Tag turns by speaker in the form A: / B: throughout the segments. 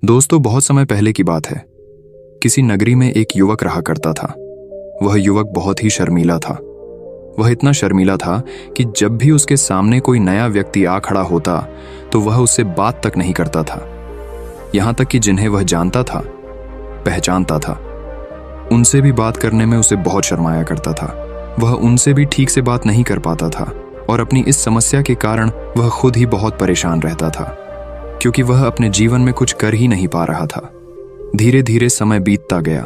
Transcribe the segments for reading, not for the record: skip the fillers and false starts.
A: दोस्तों, बहुत समय पहले की बात है। किसी नगरी में एक युवक रहा करता था। वह युवक बहुत ही शर्मीला था। वह इतना शर्मीला था कि जब भी उसके सामने कोई नया व्यक्ति आ खड़ा होता तो वह उससे बात तक नहीं करता था। यहां तक कि जिन्हें वह जानता था, पहचानता था, उनसे भी बात करने में उसे बहुत शर्माया करता था। वह उनसे भी ठीक से बात नहीं कर पाता था और अपनी इस समस्या के कारण वह खुद ही बहुत परेशान रहता था, क्योंकि वह अपने जीवन में कुछ कर ही नहीं पा रहा था। धीरे धीरे समय बीतता गया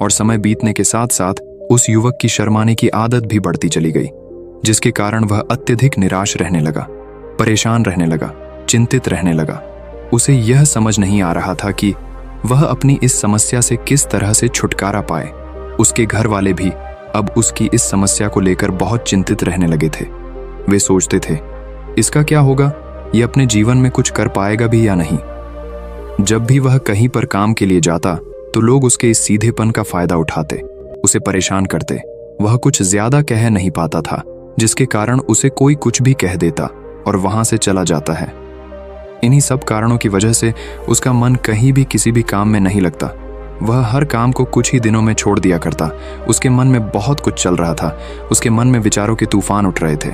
A: और समय बीतने के साथ साथ उस युवक की शर्माने की आदत भी बढ़ती चली गई, जिसके कारण वह अत्यधिक निराश रहने लगा, परेशान रहने लगा, चिंतित रहने लगा। उसे यह समझ नहीं आ रहा था कि वह अपनी इस समस्या से किस तरह से छुटकारा पाए। उसके घर वाले भी अब उसकी इस समस्या को लेकर बहुत चिंतित रहने लगे थे। वे सोचते थे, इसका क्या होगा, ये अपने जीवन में कुछ कर पाएगा भी या नहीं। जब भी वह कहीं पर काम के लिए जाता तो लोग उसके इस सीधेपन का फायदा उठाते, उसे परेशान करते। वह कुछ ज्यादा कह नहीं पाता था, जिसके कारण उसे कोई कुछ भी कह देता और वहां से चला जाता है। इन्हीं सब कारणों की वजह से उसका मन कहीं भी किसी भी काम में नहीं लगता। वह हर काम को कुछ ही दिनों में छोड़ दिया करता। उसके मन में बहुत कुछ चल रहा था। उसके मन में विचारों के तूफान उठ रहे थे।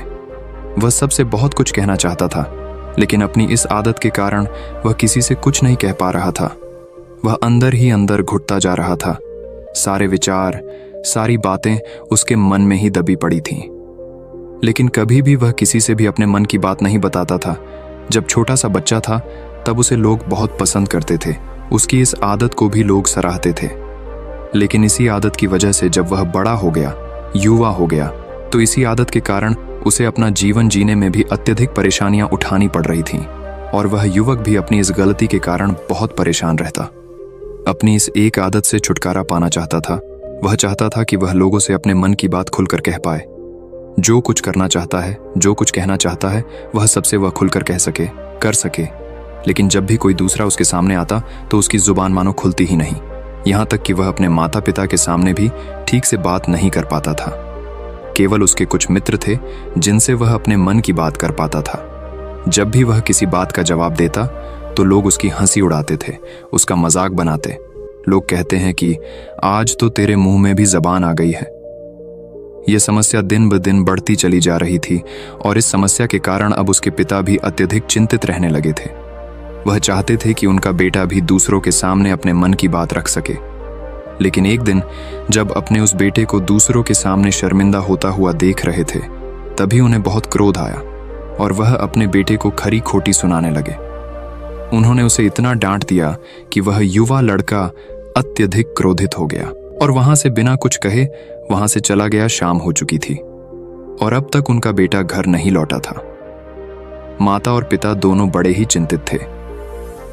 A: वह सबसे बहुत कुछ कहना चाहता था, लेकिन अपनी इस आदत के कारण वह किसी से कुछ नहीं कह पा रहा था। वह अंदर ही अंदर घुटता जा रहा था। सारे विचार, सारी बातें उसके मन में ही दबी पड़ी थीं। लेकिन कभी भी वह किसी से भी अपने मन की बात नहीं बताता था। जब छोटा सा बच्चा था तब उसे लोग बहुत पसंद करते थे। उसकी इस आदत को भी लोग सराहते थे। लेकिन इसी आदत की वजह से जब वह बड़ा हो गया, युवा हो गया, तो इसी आदत के कारण उसे अपना जीवन जीने में भी अत्यधिक परेशानियां उठानी पड़ रही थीं और वह युवक भी अपनी इस गलती के कारण बहुत परेशान रहता। अपनी इस एक आदत से छुटकारा पाना चाहता था। वह चाहता था कि वह लोगों से अपने मन की बात खुलकर कह पाए। जो कुछ करना चाहता है, जो कुछ कहना चाहता है, वह सबसे वह खुलकर कह सके, कर सके। लेकिन जब भी कोई दूसरा उसके सामने आता तो उसकी जुबान मानो खुलती ही नहीं। यहाँ तक कि वह अपने माता पिता के सामने भी ठीक से बात नहीं कर पाता था। केवल उसके कुछ मित्र थे जिनसे वह अपने मन की बात कर पाता था। जब भी वह किसी बात का जवाब देता तो लोग उसकी हंसी उड़ाते थे, उसका मजाक बनाते। लोग कहते हैं कि आज तो तेरे मुंह में भी जबान आ गई है। यह समस्या दिन ब दिन बढ़ती चली जा रही थी और इस समस्या के कारण अब उसके पिता भी अत्यधिक चिंतित रहने लगे थे। वह चाहते थे कि उनका बेटा भी दूसरों के सामने अपने मन की बात रख सके। लेकिन एक दिन जब अपने उस बेटे को दूसरों के सामने शर्मिंदा होता हुआ देख रहे थे, तभी उन्हें बहुत क्रोध आया और वह अपने बेटे को खरी खोटी सुनाने लगे। उन्होंने उसे इतना डांट दिया कि वह युवा लड़का अत्यधिक क्रोधित हो गया और वहां से बिना कुछ कहे वहां से चला गया। शाम हो चुकी थी और अब तक उनका बेटा घर नहीं लौटा था। माता और पिता दोनों बड़े ही चिंतित थे।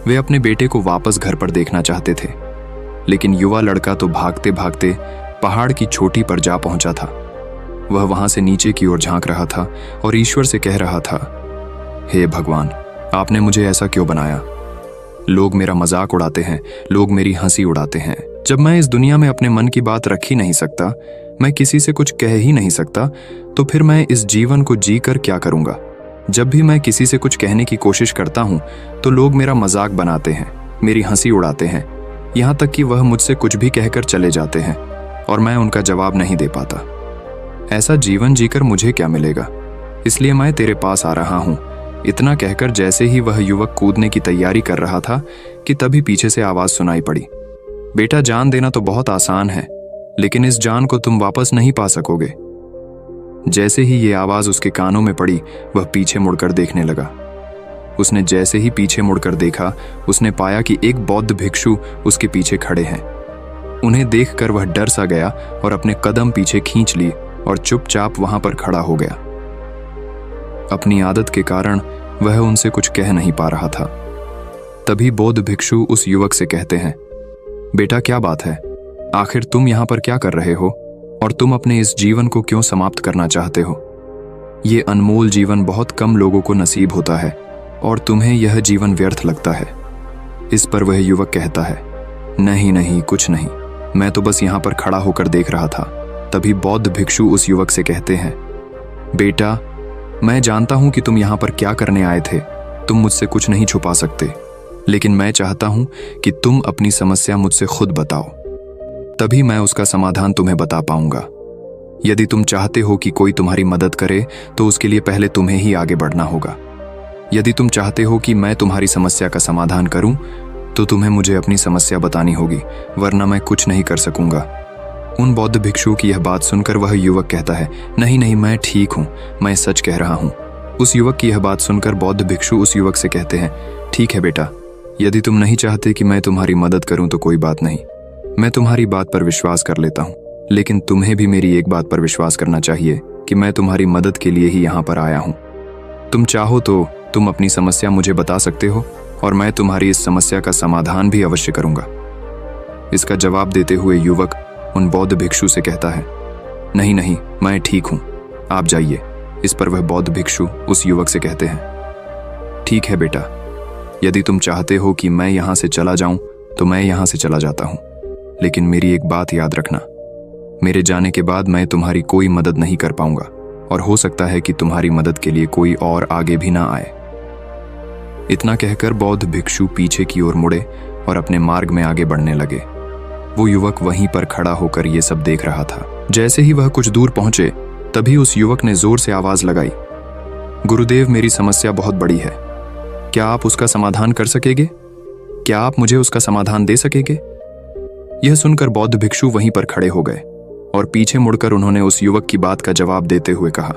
A: वे अपने बेटे को वापस घर पर देखना चाहते थे, लेकिन युवा लड़का तो भागते भागते पहाड़ की चोटी पर जा पहुंचा था। वह वहां से नीचे की ओर झांक रहा था और ईश्वर से कह रहा था, हे भगवान, आपने मुझे ऐसा क्यों बनाया? लोग मेरा मजाक उड़ाते हैं, लोग मेरी हंसी उड़ाते हैं। जब मैं इस दुनिया में अपने मन की बात रख ही नहीं सकता, मैं किसी से कुछ कह ही नहीं सकता, तो फिर मैं इस जीवन को जी कर क्या करूंगा? जब भी मैं किसी से कुछ कहने की कोशिश करता हूं तो लोग मेरा मजाक बनाते हैं, मेरी हंसी उड़ाते हैं। यहाँ तक कि वह मुझसे कुछ भी कहकर चले जाते हैं और मैं उनका जवाब नहीं दे पाता। ऐसा जीवन जीकर मुझे क्या मिलेगा? इसलिए मैं तेरे पास आ रहा हूँ। इतना कहकर जैसे ही वह युवक कूदने की तैयारी कर रहा था कि तभी पीछे से आवाज सुनाई पड़ी, बेटा, जान देना तो बहुत आसान है, लेकिन इस जान को तुम वापस नहीं पा सकोगे। जैसे ही ये आवाज उसके कानों में पड़ी, वह पीछे मुड़कर देखने लगा। उसने जैसे ही पीछे मुड़कर देखा, उसने पाया कि एक बौद्ध भिक्षु उसके पीछे खड़े हैं। उन्हें देखकर वह डर सा गया और अपने कदम पीछे खींच लिए और चुपचाप वहां पर खड़ा हो गया। अपनी आदत के कारण वह उनसे कुछ कह नहीं पा रहा था। तभी बौद्ध भिक्षु उस युवक से कहते हैं, बेटा, क्या बात है? आखिर तुम यहाँ पर क्या कर रहे हो और तुम अपने इस जीवन को क्यों समाप्त करना चाहते हो? ये अनमोल जीवन बहुत कम लोगों को नसीब होता है और तुम्हें यह जीवन व्यर्थ लगता है। इस पर वह युवक कहता है, नहीं नहीं, कुछ नहीं, मैं तो बस यहाँ पर खड़ा होकर देख रहा था। तभी बौद्ध भिक्षु उस युवक से कहते हैं, बेटा, मैं जानता हूं कि तुम यहाँ पर क्या करने आए थे। तुम मुझसे कुछ नहीं छुपा सकते, लेकिन मैं चाहता हूं कि तुम अपनी समस्या मुझसे खुद बताओ, तभी मैं उसका समाधान तुम्हें बता पाऊंगा। यदि तुम चाहते हो कि कोई तुम्हारी मदद करे तो उसके लिए पहले तुम्हें ही आगे बढ़ना होगा। यदि तुम चाहते हो कि मैं तुम्हारी समस्या का समाधान करूं तो तुम्हें मुझे अपनी समस्या बतानी होगी, वरना मैं कुछ नहीं कर सकूंगा। उन बौद्ध भिक्षु की यह बात सुनकर वह युवक कहता है, नहीं नहीं, मैं ठीक हूं, मैं सच कह रहा हूं। उस युवक की यह बात सुनकर बौद्ध भिक्षु उस युवक से कहते हैं, ठीक है बेटा, यदि तुम नहीं चाहते कि मैं तुम्हारी मदद करूं तो कोई बात नहीं, मैं तुम्हारी बात पर विश्वास कर लेता हूं। लेकिन तुम्हें भी मेरी एक बात पर विश्वास करना चाहिए कि मैं तुम्हारी मदद के लिए ही यहाँ पर आया हूँ। तुम चाहो तो तुम अपनी समस्या मुझे बता सकते हो और मैं तुम्हारी इस समस्या का समाधान भी अवश्य करूंगा। इसका जवाब देते हुए युवक उन बौद्ध भिक्षु से कहता है, नहीं नहीं, मैं ठीक हूँ, आप जाइए। इस पर वह बौद्ध भिक्षु उस युवक से कहते हैं, ठीक है बेटा, यदि तुम चाहते हो कि मैं यहाँ से चला जाऊं तो मैं यहाँ से चला जाता हूँ, लेकिन मेरी एक बात याद रखना, मेरे जाने के बाद मैं तुम्हारी कोई मदद नहीं कर पाऊंगा और हो सकता है कि तुम्हारी मदद के लिए कोई और आगे भी ना आए। इतना कहकर बौद्ध भिक्षु पीछे की ओर मुड़े और अपने मार्ग में आगे बढ़ने लगे। वो युवक वहीं पर खड़ा होकर ये सब देख रहा था। जैसे ही वह कुछ दूर पहुंचे तभी उस युवक ने जोर से आवाज लगाई, गुरुदेव, मेरी समस्या बहुत बड़ी है, क्या आप उसका समाधान कर सकेंगे? क्या आप मुझे उसका समाधान दे सकेंगे? यह सुनकर बौद्ध भिक्षु वहीं पर खड़े हो गए और पीछे मुड़कर उन्होंने उस युवक की बात का जवाब देते हुए कहा,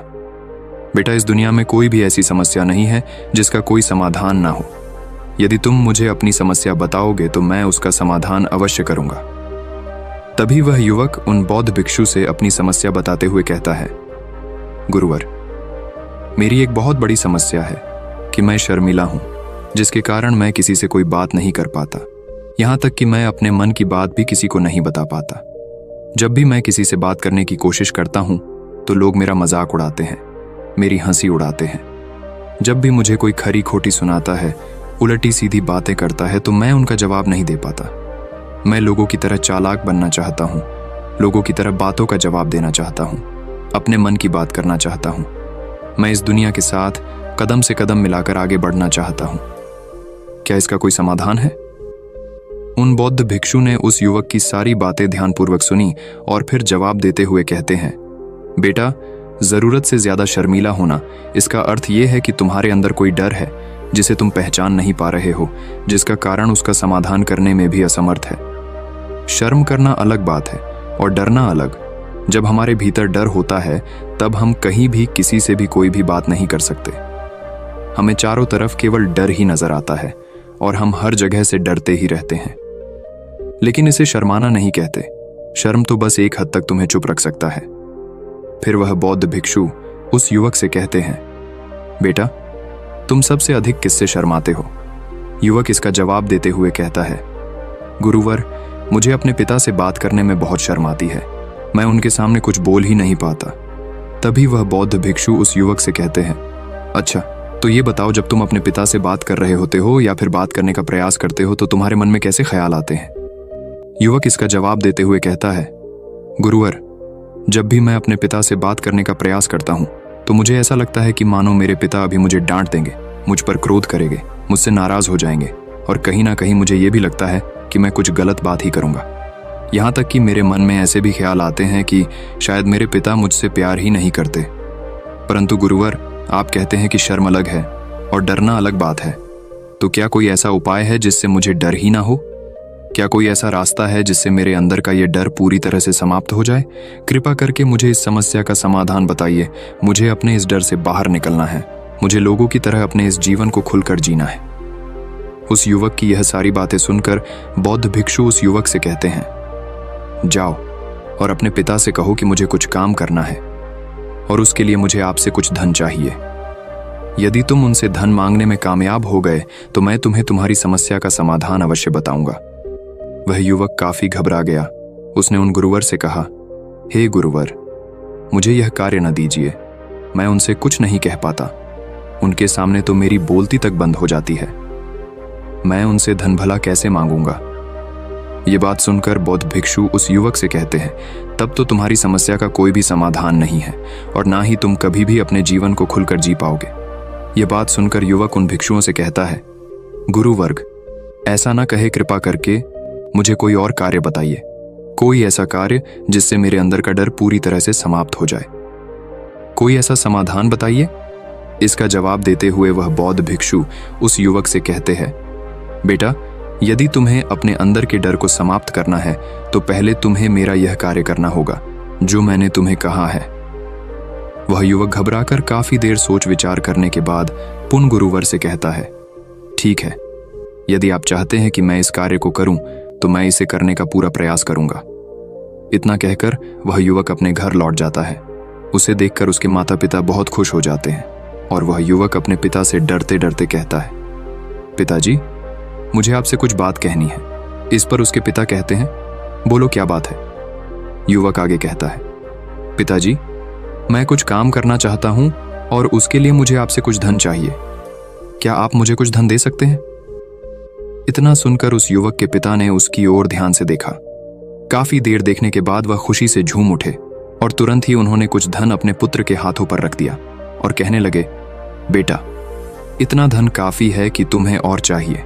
A: बेटा, इस दुनिया में कोई भी ऐसी समस्या नहीं है जिसका कोई समाधान ना हो। यदि तुम मुझे अपनी समस्या बताओगे तो मैं उसका समाधान अवश्य करूंगा। तभी वह युवक उन बौद्ध भिक्षु से अपनी समस्या बताते हुए कहता है, गुरुवर, मेरी एक बहुत बड़ी समस्या है कि मैं शर्मिला हूं, जिसके कारण मैं किसी से कोई बात नहीं कर पाता। यहां तक कि मैं अपने मन की बात भी किसी को नहीं बता पाता। जब भी मैं किसी से बात करने की कोशिश करता हूं तो लोग मेरा मजाक उड़ाते हैं, मेरी हंसी उड़ाते हैं। जब भी मुझे कोई खरी खोटी सुनाता है, उलटी सीधी बातें करता है, तो मैं उनका जवाब नहीं दे पाता। मैं लोगों की तरह चालाक बनना चाहता हूं, लोगों की तरह बातों का जवाब देना चाहता हूं, अपने मन की बात करना चाहता हूं। मैं इस दुनिया के साथ कदम से कदम मिलाकर आगे बढ़ना चाहता हूं। क्या इसका कोई समाधान है? उन बौद्ध भिक्षु ने उस युवक की सारी बातें ध्यानपूर्वक सुनी और फिर जवाब देते हुए कहते हैं, बेटा, जरूरत से ज्यादा शर्मीला होना, इसका अर्थ यह है कि तुम्हारे अंदर कोई डर है जिसे तुम पहचान नहीं पा रहे हो, जिसका कारण उसका समाधान करने में भी असमर्थ है। शर्म करना अलग बात है और डरना अलग। जब हमारे भीतर डर होता है तब हम कहीं भी किसी से भी कोई भी बात नहीं कर सकते। हमें चारों तरफ केवल डर ही नजर आता है और हम हर जगह से डरते ही रहते हैं। लेकिन इसे शर्माना नहीं कहते। शर्म तो बस एक हद तक तुम्हें चुप रख सकता है। फिर वह बौद्ध भिक्षु उस युवक से कहते हैं, बेटा, तुम सबसे अधिक किससे शर्माते हो? युवक इसका जवाब देते हुए कहता है, गुरुवर, मुझे अपने पिता से बात करने में बहुत शर्म आती है। मैं उनके सामने कुछ बोल ही नहीं पाता। तभी वह बौद्ध भिक्षु उस युवक से कहते हैं, अच्छा, तो ये बताओ, जब तुम अपने पिता से बात कर रहे होते हो या फिर बात करने का प्रयास करते हो तो तुम्हारे मन में कैसे ख्याल आते हैं? युवक इसका जवाब देते हुए कहता है, गुरुवर, जब भी मैं अपने पिता से बात करने का प्रयास करता हूं तो मुझे ऐसा लगता है कि मानो मेरे पिता अभी मुझे डांट देंगे, मुझ पर क्रोध करेंगे, मुझसे नाराज हो जाएंगे और कहीं ना कहीं मुझे यह भी लगता है कि मैं कुछ गलत बात ही करूंगा। यहाँ तक कि मेरे मन में ऐसे भी ख्याल आते हैं कि शायद मेरे पिता मुझसे प्यार ही नहीं करते। परंतु गुरुवर, आप कहते हैं कि शर्म अलग है और डरना अलग बात है, तो क्या कोई ऐसा उपाय है जिससे मुझे डर ही ना हो? क्या कोई ऐसा रास्ता है जिससे मेरे अंदर का ये डर पूरी तरह से समाप्त हो जाए? कृपा करके मुझे इस समस्या का समाधान बताइए। मुझे अपने इस डर से बाहर निकलना है। मुझे लोगों की तरह अपने इस जीवन को खुलकर जीना है। उस युवक की यह सारी बातें सुनकर बौद्ध भिक्षु उस युवक से कहते हैं, जाओ और अपने पिता से कहो कि मुझे कुछ काम करना है और उसके लिए मुझे आपसे कुछ धन चाहिए। यदि तुम उनसे धन मांगने में कामयाब हो गए तो मैं तुम्हें तुम्हारी समस्या का समाधान अवश्य बताऊंगा। वह युवक काफी घबरा गया। उसने उन गुरुवर से कहा, हे गुरुवर, मुझे यह कार्य न दीजिए। मैं उनसे कुछ नहीं कह पाता। उनके सामने तो मेरी बोलती तक बंद हो जाती है। मैं उनसे धन भला कैसे मांगूंगा? ये बात सुनकर बौद्ध भिक्षु उस युवक से कहते हैं, तब तो तुम्हारी समस्या का कोई भी समाधान नहीं है और ना ही तुम कभी भी अपने जीवन को खुलकर जी पाओगे। ये बात सुनकर युवक उन भिक्षुओं से कहता है, गुरुवर्ग, ऐसा ना कहे, कृपा करके मुझे कोई और कार्य बताइए, कोई ऐसा कार्य जिससे मेरे अंदर का डर पूरी तरह से समाप्त हो जाए। कोई ऐसा समाधान बताइए। इसका जवाब देते हुए वह बौद्ध भिक्षु उस युवक से कहते हैं, बेटा, यदि तुम्हें अपने अंदर के डर को समाप्त करना है तो पहले तुम्हें मेरा यह कार्य करना होगा जो मैंने तुम्हें कहा है। वह युवक घबराकर काफी देर सोच विचार करने के बाद पुन गुरुवर से कहता है, ठीक है, यदि आप चाहते हैं कि मैं इस कार्य को करूं तो मैं इसे करने का पूरा प्रयास करूंगा। इतना कहकर वह युवक अपने घर लौट जाता है। उसे देखकर उसके माता पिता बहुत खुश हो जाते हैं और वह युवक अपने पिता से डरते डरते कहता है, पिताजी, मुझे आपसे कुछ बात कहनी है। इस पर उसके पिता कहते हैं, बोलो क्या बात है। युवक आगे कहता है, पिताजी, मैं कुछ काम करना चाहता हूं और उसके लिए मुझे आपसे कुछ धन चाहिए। क्या आप मुझे कुछ धन दे सकते हैं? इतना सुनकर उस युवक के पिता ने उसकी ओर ध्यान से देखा। काफी देर देखने के बाद वह खुशी से झूम उठे और तुरंत ही उन्होंने कुछ धन अपने पुत्र के हाथों पर रख दिया और कहने लगे, बेटा, इतना धन काफी है कि तुम्हें और चाहिए।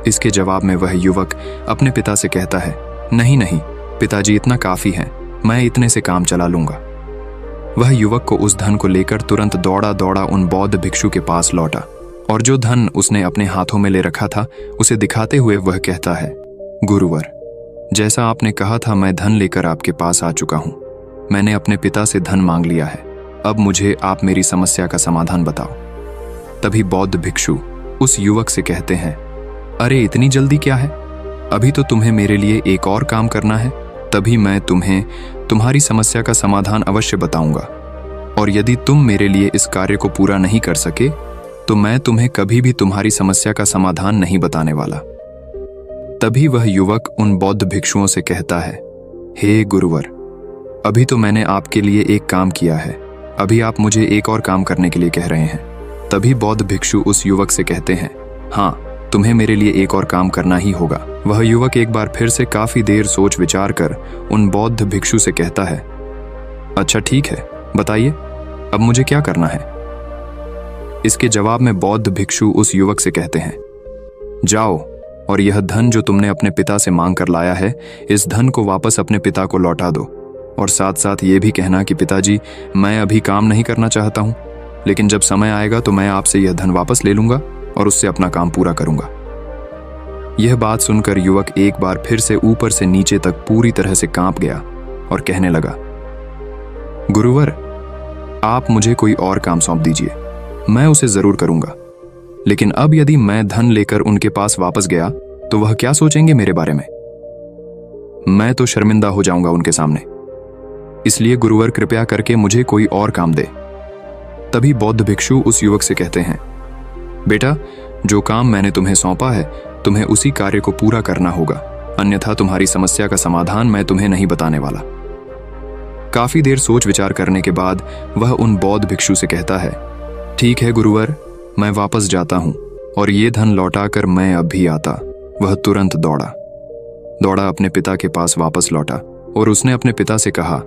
A: इसके जवाब में वह युवक अपने पिता से कहता है, नहीं नहीं पिताजी, इतना काफी है, मैं इतने से काम चला लूंगा। वह युवक को उस धन को लेकर तुरंत दौड़ा दौड़ा उन बौद्ध भिक्षु के पास लौटा और जो धन उसने अपने हाथों में ले रखा था उसे दिखाते हुए वह कहता है, गुरुवर, जैसा आपने कहा था मैं धन लेकर आपके पास आ चुका हूं। मैंने अपने पिता से धन मांग लिया है। अब मुझे आप मेरी समस्या का समाधान बताओ। तभी बौद्ध भिक्षु उस युवक से कहते हैं, अरे इतनी जल्दी क्या है, अभी तो तुम्हें मेरे लिए एक और काम करना है, तभी मैं तुम्हें तुम्हारी समस्या का समाधान अवश्य बताऊंगा। और यदि तुम मेरे लिए इस कार्य को पूरा नहीं कर सके तो मैं तुम्हें कभी भी तुम्हारी समस्या का समाधान नहीं बताने वाला। तभी वह युवक उन बौद्ध भिक्षुओं से कहता है, हे गुरुवर, अभी तो मैंने आपके लिए एक काम किया है, अभी आप मुझे एक और काम करने के लिए कह रहे हैं। तभी बौद्ध भिक्षु उस युवक से कहते हैं, हाँ, तुम्हें मेरे लिए एक और काम करना ही होगा। वह युवक एक बार फिर से काफी देर सोच विचार कर उन बौद्ध भिक्षु से कहता है, अच्छा ठीक है, बताइए अब मुझे क्या करना है। इसके जवाब में बौद्ध भिक्षु उस युवक से कहते हैं, जाओ और यह धन जो तुमने अपने पिता से मांग कर लाया है, इस धन को वापस अपने पिता को लौटा दो और साथ साथ ये भी कहना कि पिताजी, मैं अभी काम नहीं करना चाहता हूं, लेकिन जब समय आएगा तो मैं आपसे यह धन वापस ले लूंगा और उससे अपना काम पूरा करूंगा। यह बात सुनकर युवक एक बार फिर से ऊपर से नीचे तक पूरी तरह से कांप गया और कहने लगा, गुरुवर, आप मुझे कोई और काम सौंप दीजिए, मैं उसे जरूर करूंगा। लेकिन अब यदि मैं धन लेकर उनके पास वापस गया तो वह क्या सोचेंगे मेरे बारे में? मैं तो शर्मिंदा हो जाऊंगा उनके सामने। इसलिए गुरुवर, कृपया करके मुझे कोई और काम दे। तभी बौद्ध भिक्षु उस युवक से कहते हैं, बेटा, जो काम मैंने तुम्हें सौंपा है तुम्हें उसी कार्य को पूरा करना होगा, अन्यथा तुम्हारी समस्या का समाधान मैं तुम्हें नहीं बताने वाला। काफी देर सोच विचार करने के बाद वह उन बौद्ध भिक्षु से कहता है, ठीक है गुरुवर, मैं वापस जाता हूं और ये धन लौटाकर मैं अब भी आता। वह तुरंत दौड़ा अपने पिता के पास वापस लौटा और उसने अपने पिता से कहा,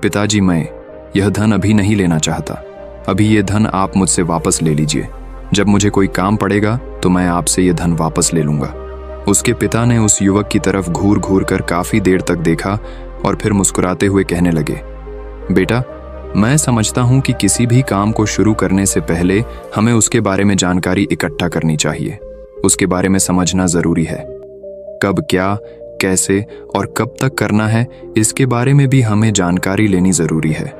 A: पिताजी, मैं यह धन अभी नहीं लेना चाहता, अभी ये धन आप मुझसे वापस ले लीजिए। जब मुझे कोई काम पड़ेगा तो मैं आपसे ये धन वापस ले लूंगा। उसके पिता ने उस युवक की तरफ घूर घूर कर काफी देर तक देखा और फिर मुस्कुराते हुए कहने लगे, बेटा, मैं समझता हूं कि किसी भी काम को शुरू करने से पहले हमें उसके बारे में जानकारी इकट्ठा करनी चाहिए। उसके बारे में समझना जरूरी है। कब, क्या, कैसे और कब तक करना है, इसके बारे में भी हमें जानकारी लेनी जरूरी है।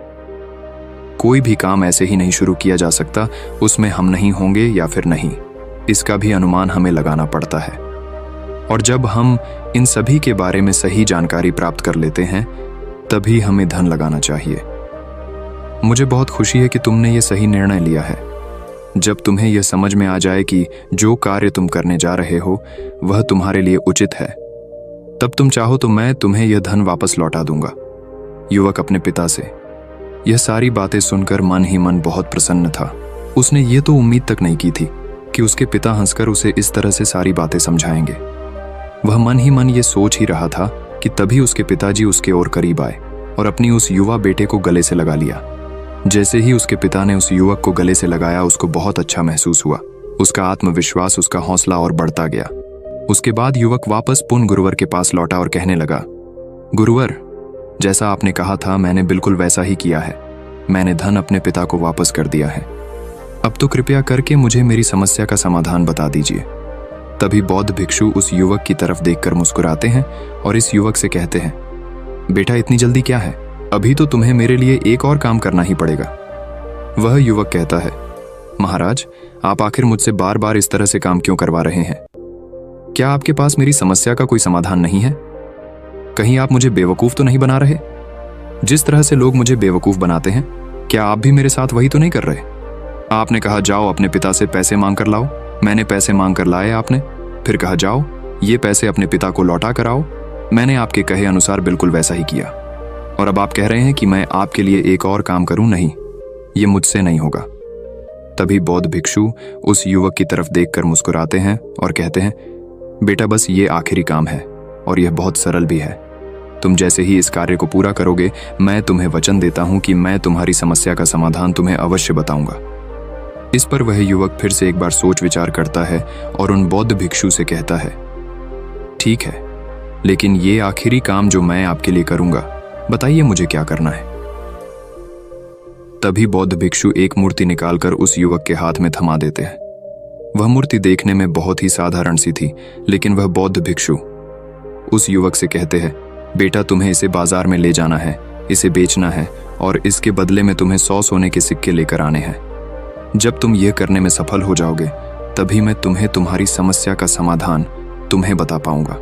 A: कोई भी काम ऐसे ही नहीं शुरू किया जा सकता, उसमें हम नहीं होंगे या फिर नहीं, इसका भी अनुमान हमें लगाना पड़ता है। और जब हम इन सभी के बारे में सही जानकारी प्राप्त कर लेते हैं तभी हमें धन लगाना चाहिए। मुझे बहुत खुशी है कि तुमने ये सही निर्णय लिया है। जब तुम्हें यह समझ में आ जाए कि जो कार्य तुम करने जा रहे हो वह तुम्हारे लिए उचित है, तब तुम चाहो तो मैं तुम्हें यह धन वापस लौटा दूंगा। युवक अपने पिता से यह सारी बातें सुनकर मन ही मन बहुत प्रसन्न था। उसने ये तो उम्मीद तक नहीं की थी कि उसके पिता हंसकर उसे इस तरह से सारी बातें समझाएंगे। वह मन ही मन ये सोच ही रहा था कि तभी उसके पिताजी उसके और करीब आए और अपनी उस युवा बेटे को गले से लगा लिया। जैसे ही उसके पिता ने उस युवक को गले से लगाया, उसको बहुत अच्छा महसूस हुआ। उसका आत्मविश्वास, उसका हौसला और बढ़ता गया। उसके बाद युवक वापस पुन गुरुवर के पास लौटा और कहने लगा, गुरुवर, जैसा आपने कहा था मैंने बिल्कुल वैसा ही किया है। मैंने धन अपने पिता को वापस कर दिया है। अब तो कृपया करके मुझे मेरी समस्या का समाधान बता दीजिए। तभी बौद्ध भिक्षु उस युवक की तरफ देखकर मुस्कुराते हैं और इस युवक से कहते हैं, बेटा इतनी जल्दी क्या है, अभी तो तुम्हें मेरे लिए एक और काम करना ही पड़ेगा। वह युवक कहता है, महाराज, आप आखिर मुझसे बार बार इस तरह से काम क्यों करवा रहे हैं? क्या आपके पास मेरी समस्या का कोई समाधान नहीं है? कहीं आप मुझे बेवकूफ तो नहीं बना रहे? जिस तरह से लोग मुझे बेवकूफ बनाते हैं, क्या आप भी मेरे साथ वही तो नहीं कर रहे? आपने कहा जाओ अपने पिता से पैसे मांग कर लाओ, मैंने पैसे मांग कर लाए आपने, फिर कहा जाओ ये पैसे अपने पिता को लौटा कर आओ, मैंने आपके कहे अनुसार बिल्कुल वैसा ही किया। और अब आप कह रहे हैं कि मैं आपके लिए एक और काम करूं? नहीं, ये मुझसे नहीं होगा। तभी बौद्ध भिक्षु उस युवक की तरफ देखकर मुस्कुराते हैं और कहते हैं, बेटा बस ये आखिरी काम है और यह बहुत सरल भी है। तुम जैसे ही इस कार्य को पूरा करोगे, मैं तुम्हें वचन देता हूं कि मैं तुम्हारी समस्या का समाधान तुम्हें अवश्य बताऊंगा। इस पर वह युवक फिर से एक बार सोच विचार करता है और उन बौद्ध भिक्षु से कहता है, ठीक है, लेकिन ये आखिरी काम जो मैं आपके लिए करूंगा, बताइए मुझे क्या करना है। तभी बौद्ध भिक्षु एक मूर्ति निकालकर उस युवक के हाथ में थमा देते हैं। वह मूर्ति देखने में बहुत ही साधारण सी थी, लेकिन वह बौद्ध भिक्षु उस युवक से कहते हैं, बेटा तुम्हें इसे बाजार में ले जाना है, इसे बेचना है और इसके बदले में तुम्हें 100 सोने के सिक्के लेकर आने हैं। जब तुम यह करने में सफल हो जाओगे, तभी मैं तुम्हें तुम्हारी समस्या का समाधान तुम्हें बता पाऊंगा।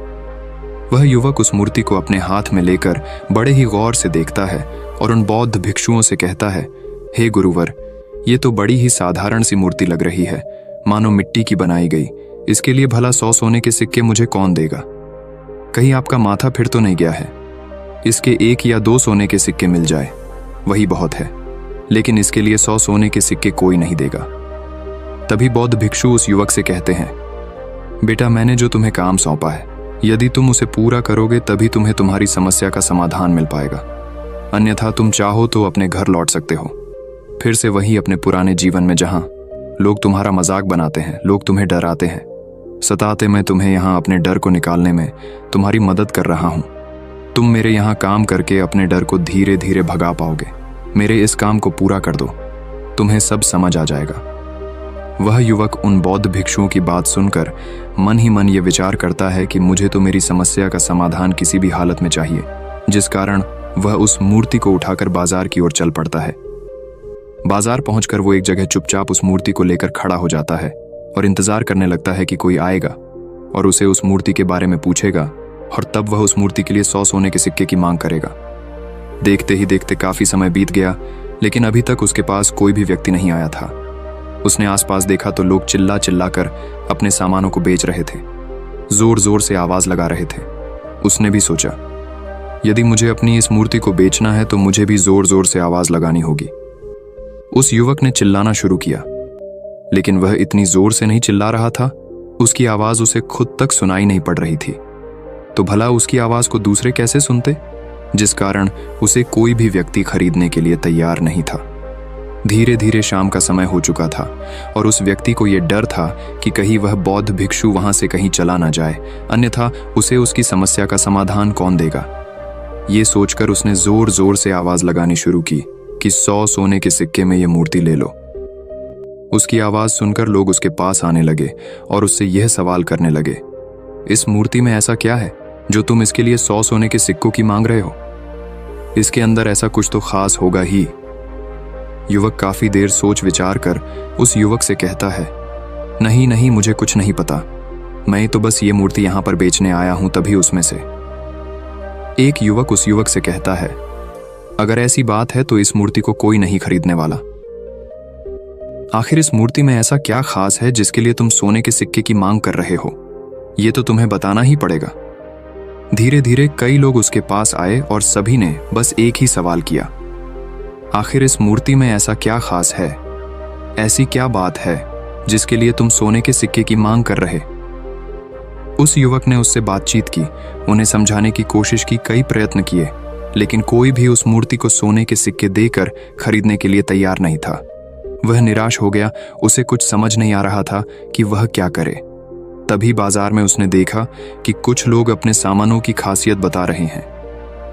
A: वह युवक उस मूर्ति को अपने हाथ में लेकर बड़े ही गौर से देखता है और उन बौद्ध भिक्षुओं से कहता है, हे गुरुवर, ये तो बड़ी ही साधारण सी मूर्ति लग रही है, मानो मिट्टी की बनाई गई। इसके लिए भला 100 सोने के सिक्के मुझे कौन देगा? कहीं आपका माथा फिर तो नहीं गया है? इसके 1 या 2 सोने के सिक्के मिल जाए, वही बहुत है, लेकिन इसके लिए 100 सोने के सिक्के कोई नहीं देगा। तभी बौद्ध भिक्षु उस युवक से कहते हैं, बेटा मैंने जो तुम्हें काम सौंपा है, यदि तुम उसे पूरा करोगे तभी तुम्हें तुम्हारी समस्या का समाधान मिल पाएगा, अन्यथा तुम चाहो तो अपने घर लौट सकते हो, फिर से वही अपने पुराने जीवन में जहां लोग तुम्हारा मजाक बनाते हैं, लोग तुम्हें डराते हैं, सताते। मैं तुम्हें यहाँ अपने डर को निकालने में तुम्हारी मदद कर रहा हूँ। तुम मेरे यहाँ काम करके अपने डर को धीरे धीरे भगा पाओगे। मेरे इस काम को पूरा कर दो, तुम्हें सब समझ आ जाएगा। वह युवक उन बौद्ध भिक्षुओं की बात सुनकर मन ही मन ये विचार करता है कि मुझे तो मेरी समस्या का समाधान किसी भी हालत में चाहिए, जिस कारण वह उस मूर्ति को उठाकर बाजार की ओर चल पड़ता है। बाजार पहुंचकर वो एक जगह चुपचाप उस मूर्ति को लेकर खड़ा हो जाता है और इंतजार करने लगता है कि कोई आएगा और उसे उस मूर्ति के बारे में पूछेगा, और तब वह उस मूर्ति के लिए 100 सोने के सिक्के की मांग करेगा। देखते ही देखते काफी समय बीत गया, लेकिन अभी तक उसके पास कोई भी व्यक्ति नहीं आया था। उसने आसपास देखा तो लोग चिल्ला चिल्ला कर अपने सामानों को बेच रहे थे, जोर जोर से आवाज लगा रहे थे। उसने भी सोचा, यदि मुझे अपनी इस मूर्ति को बेचना है तो मुझे भी जोर जोर से आवाज लगानी होगी। उस युवक ने चिल्लाना शुरू किया, लेकिन वह इतनी जोर से नहीं चिल्ला रहा था, उसकी आवाज उसे खुद तक सुनाई नहीं पड़ रही थी। तो भला उसकी आवाज को दूसरे कैसे सुनते, जिस कारण उसे कोई भी व्यक्ति खरीदने के लिए तैयार नहीं था। धीरे धीरे शाम का समय हो चुका था और उस व्यक्ति को यह डर था कि कहीं वह बौद्ध भिक्षु वहां से कहीं चला ना जाए, अन्यथा उसे उसकी समस्या का समाधान कौन देगा। ये सोचकर उसने जोर जोर से आवाज लगानी शुरू की कि 100 सोने के सिक्के में यह मूर्ति ले लो। उसकी आवाज सुनकर लोग उसके पास आने लगे और उससे यह सवाल करने लगे, इस मूर्ति में ऐसा क्या है जो तुम इसके लिए 100 सोने के सिक्कों की मांग रहे हो? इसके अंदर ऐसा कुछ तो खास होगा ही। युवक काफी देर सोच विचार कर उस युवक से कहता है, नहीं नहीं, मुझे कुछ नहीं पता, मैं तो बस ये मूर्ति यहां पर बेचने आया हूं। तभी उसमें से एक युवक उस युवक से कहता है, अगर ऐसी बात है तो इस मूर्ति को कोई नहीं खरीदने वाला। आखिर इस मूर्ति में ऐसा क्या खास है जिसके लिए तुम सोने के सिक्के की मांग कर रहे हो? ये तो तुम्हें बताना ही पड़ेगा। धीरे धीरे कई लोग उसके पास आए और सभी ने बस एक ही सवाल किया, आखिर इस मूर्ति में ऐसा क्या खास है, ऐसी क्या बात है जिसके लिए तुम सोने के सिक्के की मांग कर रहे? उस युवक ने उससे बातचीत की, उन्हें समझाने की कोशिश की, कई प्रयत्न किए, लेकिन कोई भी उस मूर्ति को सोने के सिक्के देकर खरीदने के लिए तैयार नहीं था। वह निराश हो गया, उसे कुछ समझ नहीं आ रहा था कि वह क्या करे। तभी बाजार में उसने देखा कि कुछ लोग अपने सामानों की खासियत बता रहे हैं,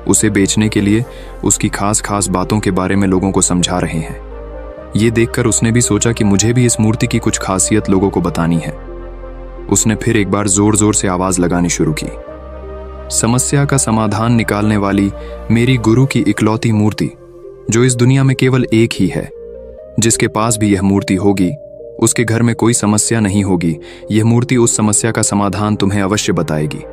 A: उसे बेचने के लिए उसकी खास खास बातों के बारे में लोगों को समझा रहे हैं। ये देखकर उसने भी सोचा कि मुझे भी इस मूर्ति की कुछ खासियत लोगों को बतानी है। उसने फिर एक बार जोर जोर से आवाज लगानी शुरू की, समस्या का समाधान निकालने वाली मेरी गुरु की इकलौती मूर्ति, जो इस दुनिया में केवल एक ही है। जिसके पास भी यह मूर्ति होगी उसके घर में कोई समस्या नहीं होगी। यह मूर्ति उस समस्या का समाधान तुम्हें अवश्य बताएगी।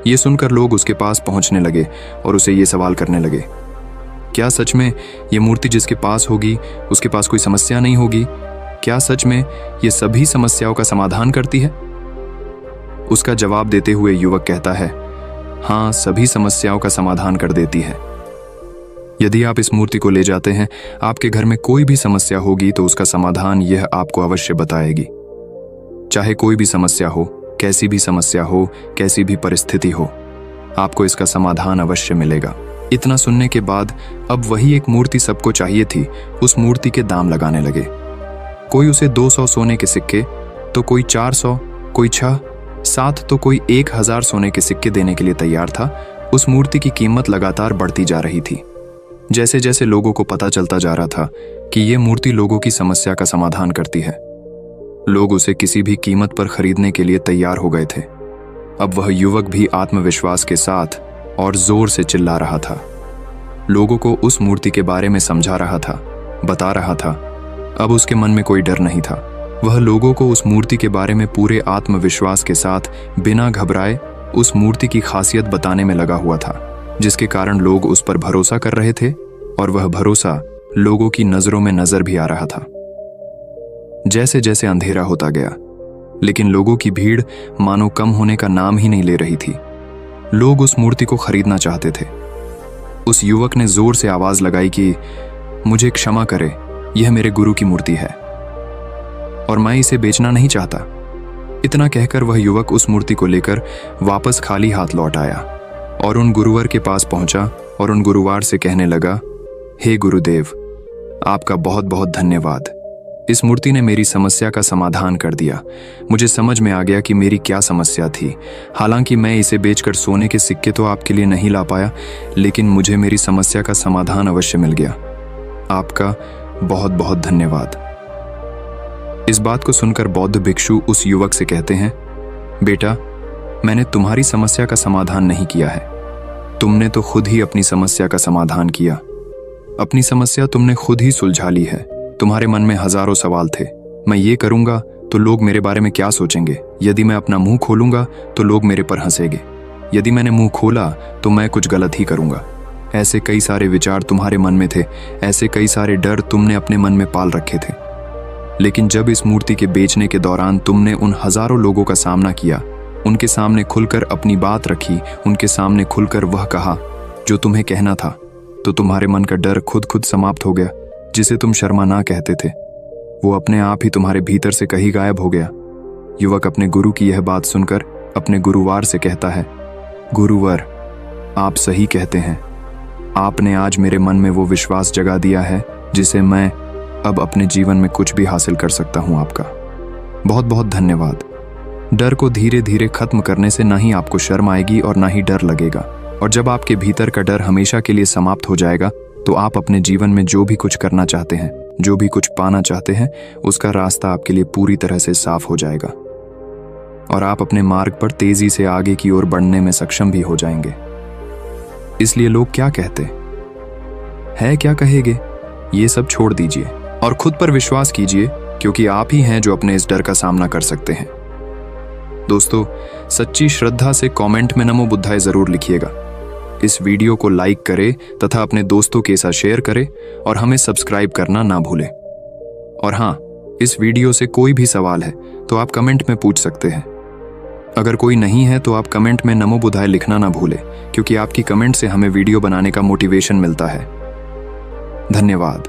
A: ये सुनकर लोग उसके पास पहुंचने लगे और उसे ये सवाल करने लगे, क्या सच में ये मूर्ति जिसके पास होगी उसके पास कोई समस्या नहीं होगी? क्या सच में ये सभी समस्याओं का समाधान करती है? उसका जवाब देते हुए युवक कहता है, हाँ, सभी समस्याओं का समाधान कर देती है। यदि आप इस मूर्ति को ले जाते हैं, आपके घर में कोई भी समस्या होगी तो उसका समाधान यह आपको अवश्य बताएगी। चाहे कोई भी समस्या हो, कैसी भी समस्या हो, कैसी भी परिस्थिति हो, आपको इसका समाधान अवश्य मिलेगा। इतना सुनने के बाद अब वही एक मूर्ति सबको चाहिए थी, उस मूर्ति के दाम लगाने लगे। कोई उसे 200 सोने के सिक्के, तो कोई 400, कोई 6, 7, तो कोई 1000 सोने के सिक्के देने के लिए तैयार था। उस मूर्ति की कीमत लगातार बढ़ती जा रही थी। जैसे जैसे लोगों को पता चलता जा रहा था कि ये मूर्ति लोगों की समस्या का समाधान करती है, लोग उसे किसी भी कीमत पर खरीदने के लिए तैयार हो गए थे। अब वह युवक भी आत्मविश्वास के साथ और जोर से चिल्ला रहा था, लोगों को उस मूर्ति के बारे में समझा रहा था, बता रहा था। अब उसके मन में कोई डर नहीं था। वह लोगों को उस मूर्ति के बारे में पूरे आत्मविश्वास के साथ बिना घबराए उस मूर्ति की खासियत बताने में लगा हुआ था, जिसके कारण लोग उस पर भरोसा कर रहे थे और वह भरोसा लोगों की नजरों में नजर भी आ रहा था। जैसे जैसे अंधेरा होता गया, लेकिन लोगों की भीड़ मानो कम होने का नाम ही नहीं ले रही थी। लोग उस मूर्ति को खरीदना चाहते थे। उस युवक ने जोर से आवाज लगाई कि मुझे क्षमा करे, यह मेरे गुरु की मूर्ति है और मैं इसे बेचना नहीं चाहता। इतना कहकर वह युवक उस मूर्ति को लेकर वापस खाली हाथ लौट आया और उन गुरुवर के पास पहुंचा और उन गुरुवार से कहने लगा, हे गुरुदेव, आपका बहुत बहुत धन्यवाद। इस मूर्ति ने मेरी समस्या का समाधान कर दिया। मुझे समझ में आ गया कि मेरी क्या समस्या थी। हालांकि मैं इसे बेचकर सोने के सिक्के तो आपके लिए नहीं ला पाया, लेकिन मुझे मेरी समस्या का समाधान अवश्य मिल गया। आपका बहुत बहुत धन्यवाद। इस बात को सुनकर बौद्ध भिक्षु उस युवक से कहते हैं, बेटा, मैंने तुम्हारी समस्या का समाधान नहीं किया है, तुमने तो खुद ही अपनी समस्या का समाधान किया। अपनी समस्या तुमने खुद ही सुलझा ली है। तुम्हारे मन में हजारों सवाल थे, मैं ये करूंगा तो लोग मेरे बारे में क्या सोचेंगे, यदि मैं अपना मुंह खोलूंगा तो लोग मेरे पर हंसेंगे, यदि मैंने मुंह खोला तो मैं कुछ गलत ही करूंगा। ऐसे कई सारे विचार तुम्हारे मन में थे, ऐसे कई सारे डर तुमने अपने मन में पाल रखे थे। लेकिन जब इस मूर्ति के बेचने के दौरान तुमने उन हजारों लोगों का सामना किया, उनके सामने खुलकर अपनी बात रखी, उनके सामने खुलकर वह कहा जो तुम्हें कहना था, तो तुम्हारे मन का डर खुद खुद समाप्त हो गया। जिसे तुम शर्मा ना कहते थे, वो अपने आप ही तुम्हारे भीतर से कहीं गायब हो गया। युवक अपने गुरु की यह बात सुनकर अपने गुरुवार से कहता है, गुरुवर, आप सही कहते हैं। आपने आज मेरे मन में वो विश्वास जगा दिया है जिसे मैं अब अपने जीवन में कुछ भी हासिल कर सकता हूं। आपका बहुत बहुत धन्यवाद। डर को धीरे धीरे खत्म करने से ना ही आपको शर्म आएगी और ना ही डर लगेगा, और जब आपके भीतर का डर हमेशा के लिए समाप्त हो जाएगा तो आप अपने जीवन में जो भी कुछ करना चाहते हैं, जो भी कुछ पाना चाहते हैं, उसका रास्ता आपके लिए पूरी तरह से साफ हो जाएगा और आप अपने मार्ग पर तेजी से आगे की ओर बढ़ने में सक्षम भी हो जाएंगे। इसलिए लोग क्या कहते हैं, क्या कहेंगे, ये सब छोड़ दीजिए और खुद पर विश्वास कीजिए, क्योंकि आप ही हैं जो अपने इस डर का सामना कर सकते हैं। दोस्तों, सच्ची श्रद्धा से कमेंट में नमो बुद्धाय जरूर लिखिएगा। इस वीडियो को लाइक करें तथा अपने दोस्तों के साथ शेयर करें और हमें सब्सक्राइब करना ना भूलें। और हाँ, इस वीडियो से कोई भी सवाल है तो आप कमेंट में पूछ सकते हैं। अगर कोई नहीं है तो आप कमेंट में नमो बुद्धाय लिखना ना भूलें, क्योंकि आपकी कमेंट से हमें वीडियो बनाने का मोटिवेशन मिलता है। धन्यवाद।